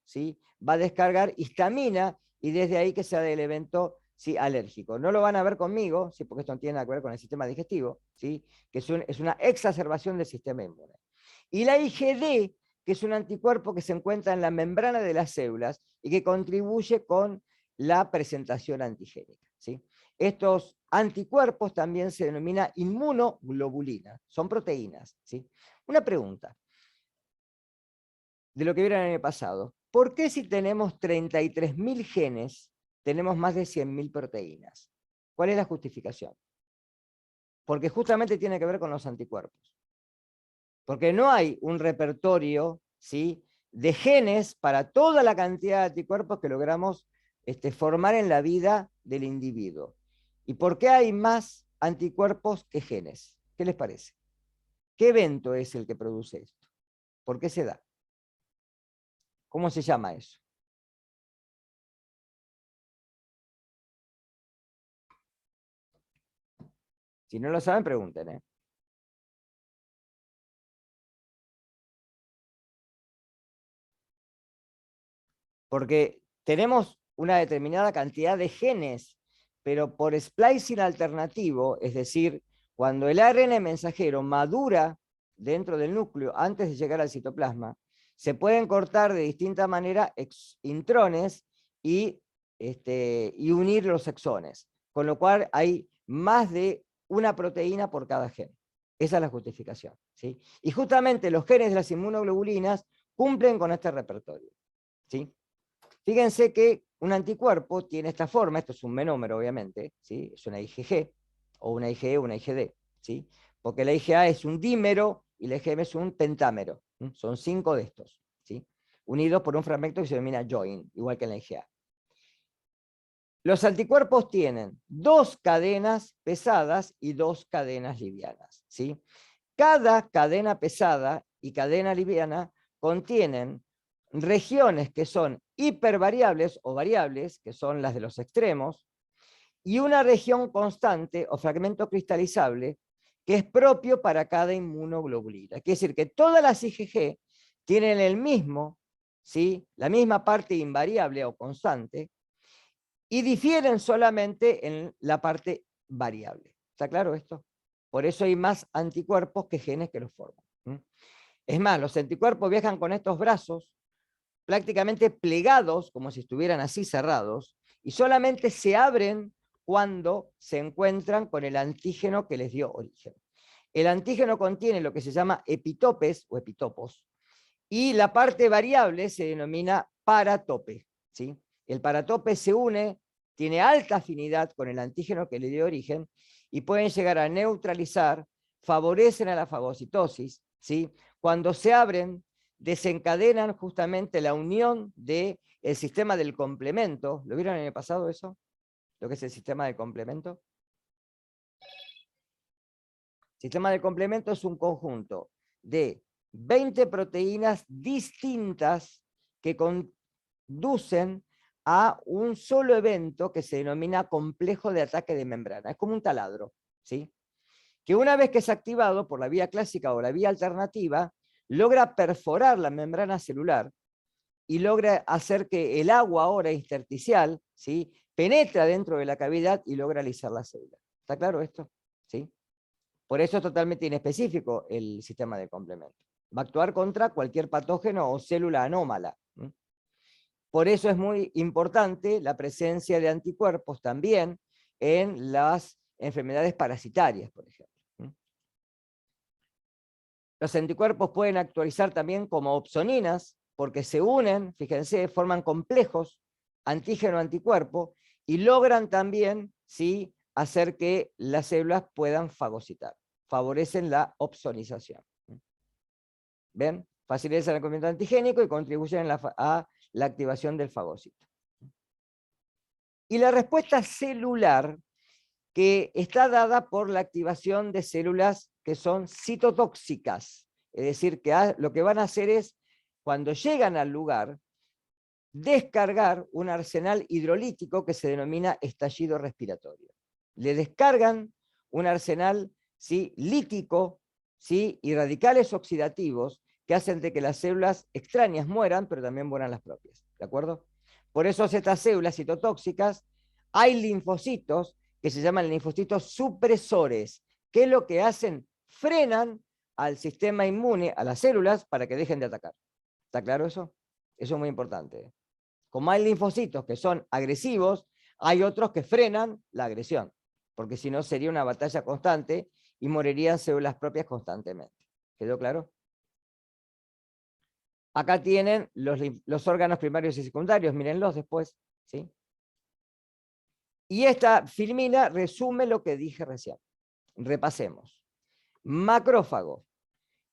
va a descargar histamina y desde ahí que se da el evento alérgico. No lo van a ver conmigo, porque esto no tiene nada que ver con el sistema digestivo, que es una exacerbación del sistema inmune. Y la IgD, que es un anticuerpo que se encuentra en la membrana de las células y que contribuye con la presentación antigénica. Estos anticuerpos también se denomina inmunoglobulina, son proteínas. Una pregunta de lo que vieron en el pasado. ¿Por qué si tenemos 33.000 genes, tenemos más de 100.000 proteínas? ¿Cuál es la justificación? Porque justamente tiene que ver con los anticuerpos. Porque no hay un repertorio de genes para toda la cantidad de anticuerpos que logramos formar en la vida del individuo. ¿Y por qué hay más anticuerpos que genes? ¿Qué les parece? ¿Qué evento es el que produce esto? ¿Por qué se da? ¿Cómo se llama eso? Si no lo saben, pregunten. Porque tenemos una determinada cantidad de genes, pero por splicing alternativo, es decir, cuando el ARN mensajero madura dentro del núcleo antes de llegar al citoplasma, se pueden cortar de distinta manera intrones y unir los exones, con lo cual hay más de una proteína por cada gen. Esa es la justificación. Y justamente los genes de las inmunoglobulinas cumplen con este repertorio. Fíjense que un anticuerpo tiene esta forma, esto es un menómero obviamente, es una IgG, o una IgE o una IgD, porque la IgA es un dímero y la IgM es un pentámero, son 5 de estos, unidos por un fragmento que se denomina join, igual que en la IgA. Los anticuerpos tienen 2 cadenas pesadas y 2 cadenas livianas. Cada cadena pesada y cadena liviana contienen regiones que son hipervariables o variables, que son las de los extremos, y una región constante o fragmento cristalizable que es propio para cada inmunoglobulina. Quiere decir que todas las IgG tienen el mismo, la misma parte invariable o constante, y difieren solamente en la parte variable. ¿Está claro esto? Por eso hay más anticuerpos que genes que los forman. Es más, los anticuerpos viajan con estos brazos prácticamente plegados, como si estuvieran así cerrados, y solamente se abren cuando se encuentran con el antígeno que les dio origen. El antígeno contiene lo que se llama epitopes o epitopos, y la parte variable se denomina paratope. El paratope se une, tiene alta afinidad con el antígeno que le dio origen, y pueden llegar a neutralizar, favorecen a la fagocitosis. Cuando se abren, desencadenan justamente la unión del sistema del complemento. ¿Lo vieron en el pasado eso? Lo que es el sistema del complemento. El sistema del complemento es un conjunto de 20 proteínas distintas que conducen a un solo evento que se denomina complejo de ataque de membrana. Es como un taladro, que una vez que es activado por la vía clásica o la vía alternativa, logra perforar la membrana celular y logra hacer que el agua ahora intersticial penetra dentro de la cavidad y logra alisar la célula. ¿Está claro esto? Por eso es totalmente inespecífico el sistema de complemento. Va a actuar contra cualquier patógeno o célula anómala. Por eso es muy importante la presencia de anticuerpos también en las enfermedades parasitarias, por ejemplo. Los anticuerpos pueden actualizar también como opsoninas, porque se unen, fíjense, forman complejos antígeno-anticuerpo, y logran también hacer que las células puedan fagocitar. Favorecen la opsonización. ¿Ven? Facilitan el cumplimiento antigénico y contribuyen a la activación del fagocito. Y la respuesta celular, que está dada por la activación de células que son citotóxicas. Es decir, que lo que van a hacer es, cuando llegan al lugar, descargar un arsenal hidrolítico que se denomina estallido respiratorio. Le descargan un arsenal, ¿sí?, lítico, ¿sí?, y radicales oxidativos que hacen de que las células extrañas mueran, pero también mueran las propias. ¿De acuerdo? Por eso estas células citotóxicas, hay linfocitos que se llaman linfocitos supresores, que lo que hacen, frenan al sistema inmune, a las células, para que dejen de atacar. ¿Está claro eso? Eso es muy importante. Como hay linfocitos que son agresivos, hay otros que frenan la agresión, porque si no sería una batalla constante y morirían células propias constantemente. ¿Quedó claro? Acá tienen los órganos primarios y secundarios, mírenlos después, ¿sí? Y esta filmina resume lo que dije recién. Repasemos. Macrófago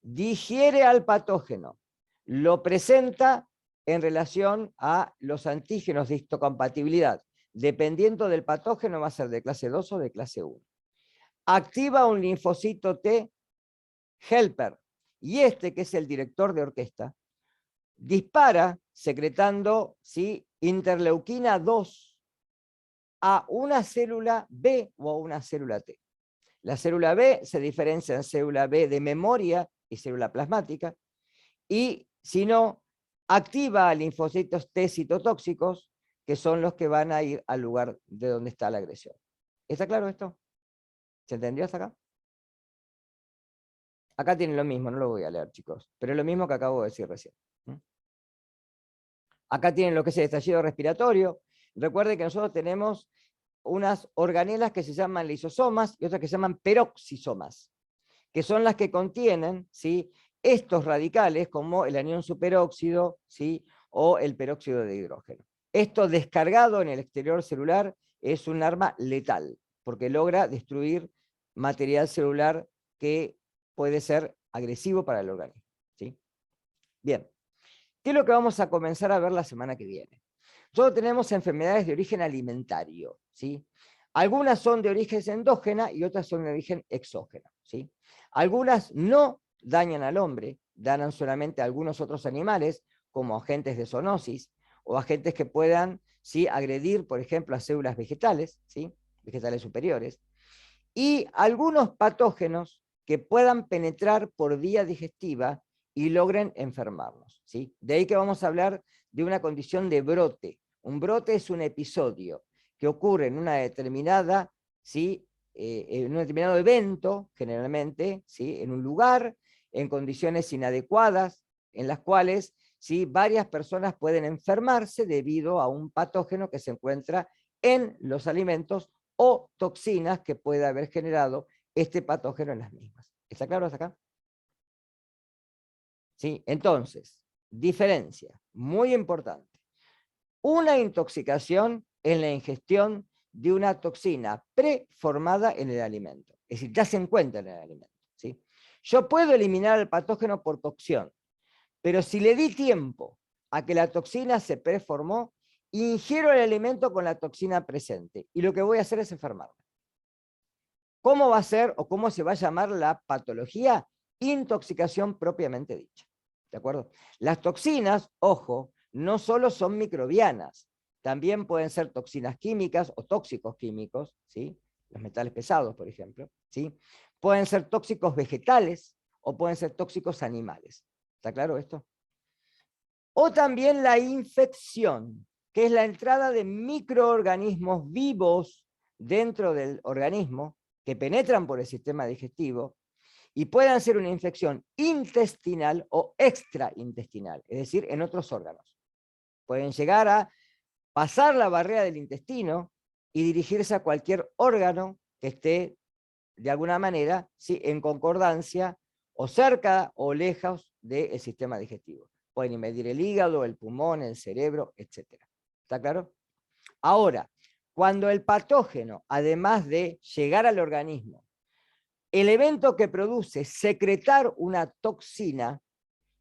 digiere al patógeno, lo presenta en relación a los antígenos de histocompatibilidad. Dependiendo del patógeno, va a ser de clase 2 o de clase 1. Activa un linfocito T helper, y este, que es el director de orquesta, dispara secretando, ¿sí?, interleuquina 2 a una célula B o a una célula T. La célula B se diferencia en célula B de memoria y célula plasmática, y si no, activa linfocitos T citotóxicos, que son los que van a ir al lugar de donde está la agresión. ¿Está claro esto? ¿Se entendió hasta acá? Acá tienen lo mismo, no lo voy a leer, chicos, pero es lo mismo que acabo de decir recién. Acá tienen lo que es el estallido respiratorio. Recuerden que nosotros tenemos unas organelas que se llaman lisosomas y otras que se llaman peroxisomas, que son las que contienen, ¿sí?, estos radicales como el anión superóxido, ¿sí?, o el peróxido de hidrógeno. Esto descargado en el exterior celular es un arma letal, porque logra destruir material celular que puede ser agresivo para el organismo, ¿sí? Bien, ¿qué es lo que vamos a comenzar a ver la semana que viene? Nosotros tenemos enfermedades de origen alimentario, ¿sí? Algunas son de origen endógena y otras son de origen exógeno, ¿sí? Algunas no dañan al hombre, dañan solamente a algunos otros animales, como agentes de zoonosis, o agentes que puedan, ¿sí?, agredir, por ejemplo, a células vegetales, ¿sí?, vegetales superiores, y algunos patógenos que puedan penetrar por vía digestiva y logren enfermarnos, ¿sí? De ahí que vamos a hablar de una condición de brote. Un brote es un episodio que ocurre en una determinada, ¿sí?, en un determinado evento, generalmente, ¿sí?, en un lugar, en condiciones inadecuadas, en las cuales, ¿sí?, varias personas pueden enfermarse debido a un patógeno que se encuentra en los alimentos o toxinas que puede haber generado este patógeno en las mismas. ¿Está claro hasta acá? ¿Sí? Entonces, diferencia, muy importante. Una intoxicación en la ingestión de una toxina preformada en el alimento. Es decir, ya se encuentra en el alimento, ¿sí? Yo puedo eliminar el patógeno por cocción, pero si le di tiempo a que la toxina se preformó, ingiero el alimento con la toxina presente, y lo que voy a hacer es enfermarme. ¿Cómo va a ser o cómo se va a llamar la patología? Intoxicación propiamente dicha. ¿De acuerdo? Las toxinas, ojo, no solo son microbianas, también pueden ser toxinas químicas o tóxicos químicos, ¿sí?, los metales pesados, por ejemplo, ¿sí?, pueden ser tóxicos vegetales o pueden ser tóxicos animales. ¿Está claro esto? O también la infección, que es la entrada de microorganismos vivos dentro del organismo que penetran por el sistema digestivo y puedan ser una infección intestinal o extraintestinal, es decir, en otros órganos. Pueden llegar a pasar la barrera del intestino y dirigirse a cualquier órgano que esté, de alguna manera, ¿sí?, en concordancia o cerca o lejos del sistema digestivo. Pueden invadir el hígado, el pulmón, el cerebro, etc. ¿Está claro? Ahora, Cuando el patógeno, además de llegar al organismo, el evento que produce es secretar una toxina,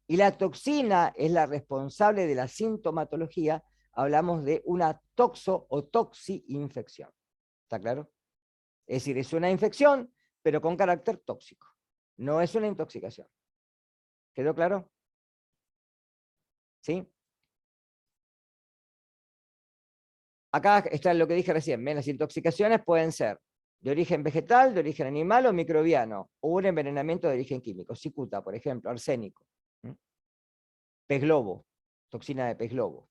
y la toxina es la responsable de la sintomatología, hablamos de una toxo o toxi-infección. ¿Está claro? Es decir, es una infección, pero con carácter tóxico. No es una intoxicación. ¿Quedó claro? ¿Sí? Acá está lo que dije recién. ¿Ven? Las intoxicaciones pueden ser de origen vegetal, de origen animal o microbiano, o un envenenamiento de origen químico. Cicuta, por ejemplo, arsénico. Pez globo, toxina de pez globo.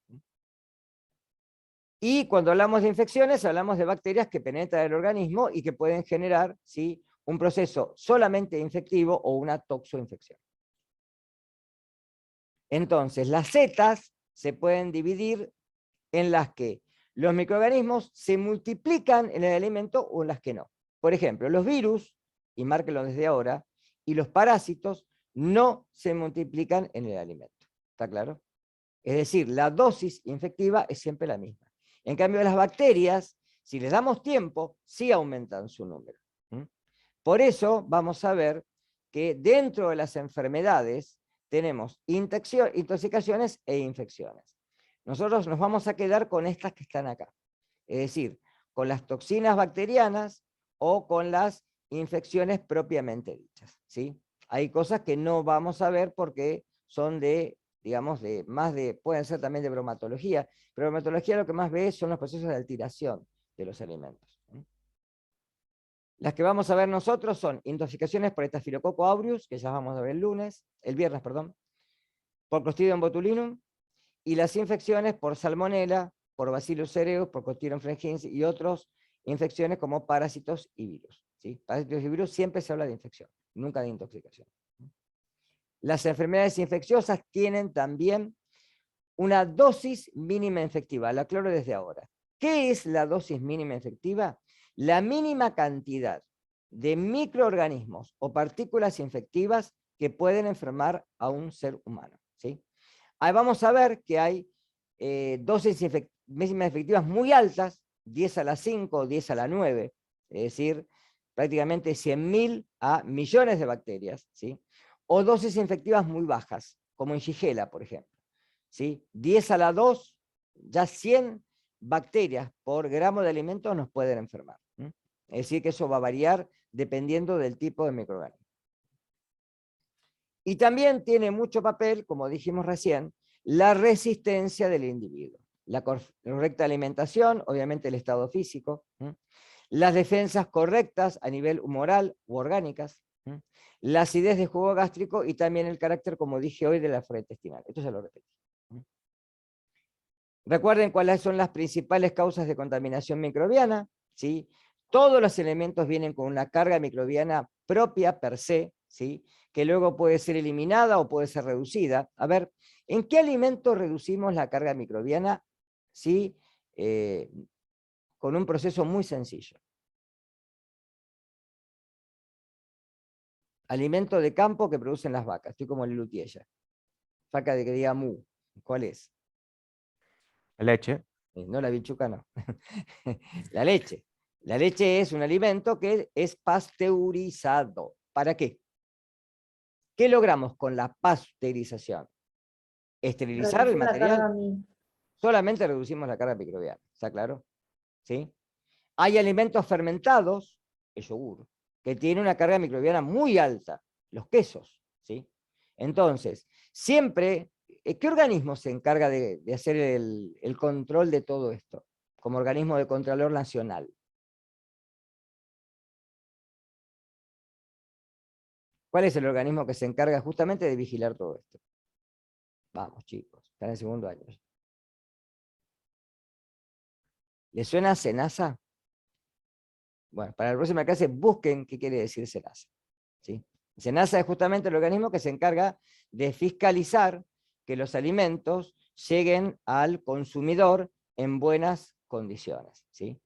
Y cuando hablamos de infecciones, hablamos de bacterias que penetran el organismo y que pueden generar, ¿sí?, un proceso solamente infectivo o una toxoinfección. Entonces, las zetas se pueden dividir en las que los microorganismos se multiplican en el alimento o en las que no. Por ejemplo, los virus, y márquenlo desde ahora, y los parásitos no se multiplican en el alimento. ¿Está claro? Es decir, la dosis infectiva es siempre la misma. En cambio, las bacterias, si les damos tiempo, sí aumentan su número. Por eso vamos a ver que dentro de las enfermedades tenemos intoxicaciones e infecciones. Nosotros nos vamos a quedar con estas que están acá. Es decir, con las toxinas bacterianas o con las infecciones propiamente dichas, ¿sí? Hay cosas que no vamos a ver porque son de, digamos, pueden ser también de bromatología, pero bromatología lo que más ve son los procesos de alteración de los alimentos. Las que vamos a ver nosotros son intoxicaciones por Staphylococcus aureus, que ya vamos a ver el viernes, por Clostridium botulinum, y las infecciones por Salmonella, por Bacillus cereus, por Clostridium frenjens y otras infecciones como parásitos y virus. ¿Sí? Parásitos y virus siempre se habla de infección, nunca de intoxicación. Las enfermedades infecciosas tienen también una dosis mínima infectiva, la aclaro desde ahora. ¿Qué es la dosis mínima infectiva? La mínima cantidad de microorganismos o partículas infectivas que pueden enfermar a un ser humano. ¿Sí? Ahí vamos a ver que hay dosis mínimas efectivas muy altas, 10 a la 5 o 10 a la 9, es decir, prácticamente 100.000 a millones de bacterias, ¿sí? O dosis infectivas muy bajas, como en Shigella, por ejemplo. ¿Sí? 10 a la 2, ya 100 bacterias por gramo de alimento nos pueden enfermar. Es decir, que eso va a variar dependiendo del tipo de microorganismo. Y también tiene mucho papel, como dijimos recién, la resistencia del individuo. La correcta alimentación, obviamente el estado físico, las defensas correctas a nivel humoral u orgánicas, la acidez de jugo gástrico y también el carácter, como dije hoy, de la flora intestinal. Esto se lo repetí. Recuerden cuáles son las principales causas de contaminación microbiana, ¿sí? Todos los elementos vienen con una carga microbiana propia per se, ¿sí?, que luego puede ser eliminada o puede ser reducida. A ver, ¿en qué alimento reducimos la carga microbiana? ¿Sí? Con un proceso muy sencillo. Alimento de campo que producen las vacas. Estoy como el Lutiella. Vaca de que diga mu. ¿Cuál es? La leche. No, la bichuca no. La leche. La leche es un alimento que es pasteurizado. ¿Para qué? ¿Qué logramos con la pasteurización? Esterilizar el material. Solamente reducimos la carga microbiana. ¿Está claro? ¿Sí? Hay alimentos fermentados, el yogur, que tiene una carga microbiana muy alta. Los quesos. ¿Sí? Entonces, siempre, ¿qué organismo se encarga de hacer el control de todo esto? Como organismo de Contralor Nacional. ¿Cuál es el organismo que se encarga justamente de vigilar todo esto? Vamos, chicos, están en segundo año. ¿Les suena SENASA? Bueno, para la próxima clase busquen qué quiere decir SENASA. ¿Sí? SENASA es justamente el organismo que se encarga de fiscalizar que los alimentos lleguen al consumidor en buenas condiciones. ¿Sí?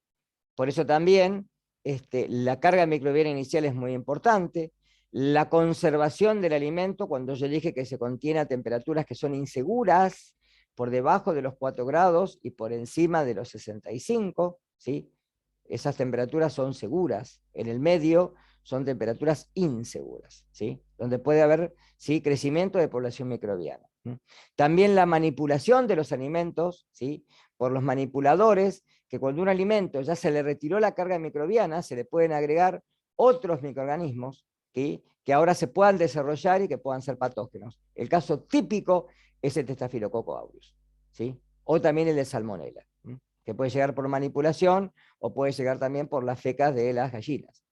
Por eso también la carga microbiana inicial es muy importante. La conservación del alimento, cuando yo dije que se contiene a temperaturas que son inseguras, por debajo de los 4 grados y por encima de los 65, ¿sí? Esas temperaturas son seguras. En el medio son temperaturas inseguras, ¿sí? Donde puede haber, ¿sí?, crecimiento de población microbiana. También la manipulación de los alimentos, ¿sí?, por los manipuladores, que cuando un alimento ya se le retiró la carga microbiana, se le pueden agregar otros microorganismos, ¿sí?, que ahora se puedan desarrollar y que puedan ser patógenos. El caso típico es el Staphylococcus aureus, ¿sí?, o también el de Salmonella, que puede llegar por manipulación o puede llegar también por las fecas de las gallinas.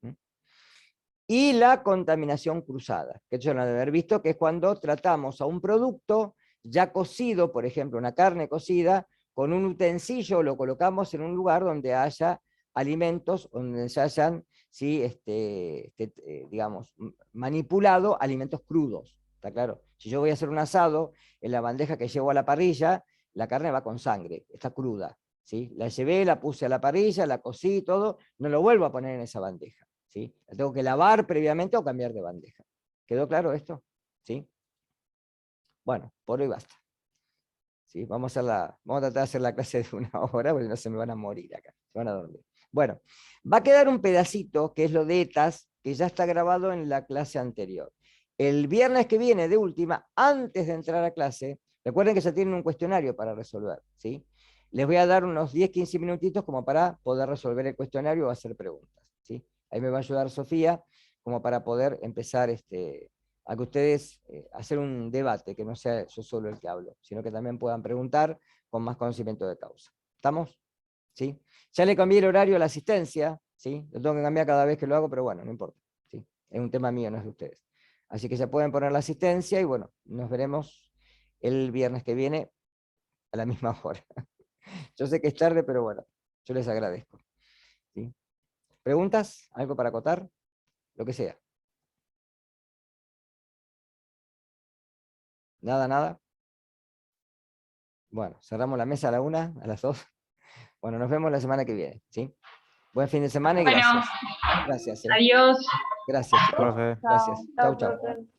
Y la contaminación cruzada, que yo no debo haber visto, que es cuando tratamos a un producto ya cocido, por ejemplo, una carne cocida, con un utensilio lo colocamos en un lugar donde haya alimentos, donde se hayan, ¿sí?, digamos, manipulado alimentos crudos, ¿está claro? Si yo voy a hacer un asado, en la bandeja que llevo a la parrilla, la carne va con sangre, está cruda, ¿sí? La llevé, la puse a la parrilla, la cocí, todo, no lo vuelvo a poner en esa bandeja, ¿sí? La tengo que lavar previamente o cambiar de bandeja. ¿Quedó claro esto? ¿Sí? Bueno, por hoy basta. ¿Sí? Vamos a tratar de hacer la clase de 1 hora, porque no se me van a morir acá, se van a dormir. Bueno, va a quedar un pedacito, que es lo de ETAs, que ya está grabado en la clase anterior. El viernes que viene, de última, antes de entrar a clase, recuerden que ya tienen un cuestionario para resolver, ¿sí? Les voy a dar unos 10-15 minutitos como para poder resolver el cuestionario o hacer preguntas, ¿sí? Ahí me va a ayudar Sofía, como para poder empezar a que ustedes hacer un debate, que no sea yo solo el que hablo, sino que también puedan preguntar con más conocimiento de causa. ¿Estamos? ¿Sí? Ya le cambié el horario a la asistencia, ¿sí? Lo tengo que cambiar cada vez que lo hago, pero bueno, no importa, ¿sí? Es un tema mío, no es de ustedes. Así que ya pueden poner la asistencia y bueno, nos veremos el viernes que viene a la misma hora. Yo sé que es tarde, pero bueno, yo les agradezco, ¿sí? ¿Preguntas? ¿Algo para acotar? Lo que sea. Nada, nada. Bueno, cerramos la mesa a la 1, a las 2. Bueno, nos vemos la semana que viene, ¿sí? Buen fin de semana y Bueno, gracias. Gracias. adiós. Gracias, chicos. Profe. Gracias. Chau, chau. profe.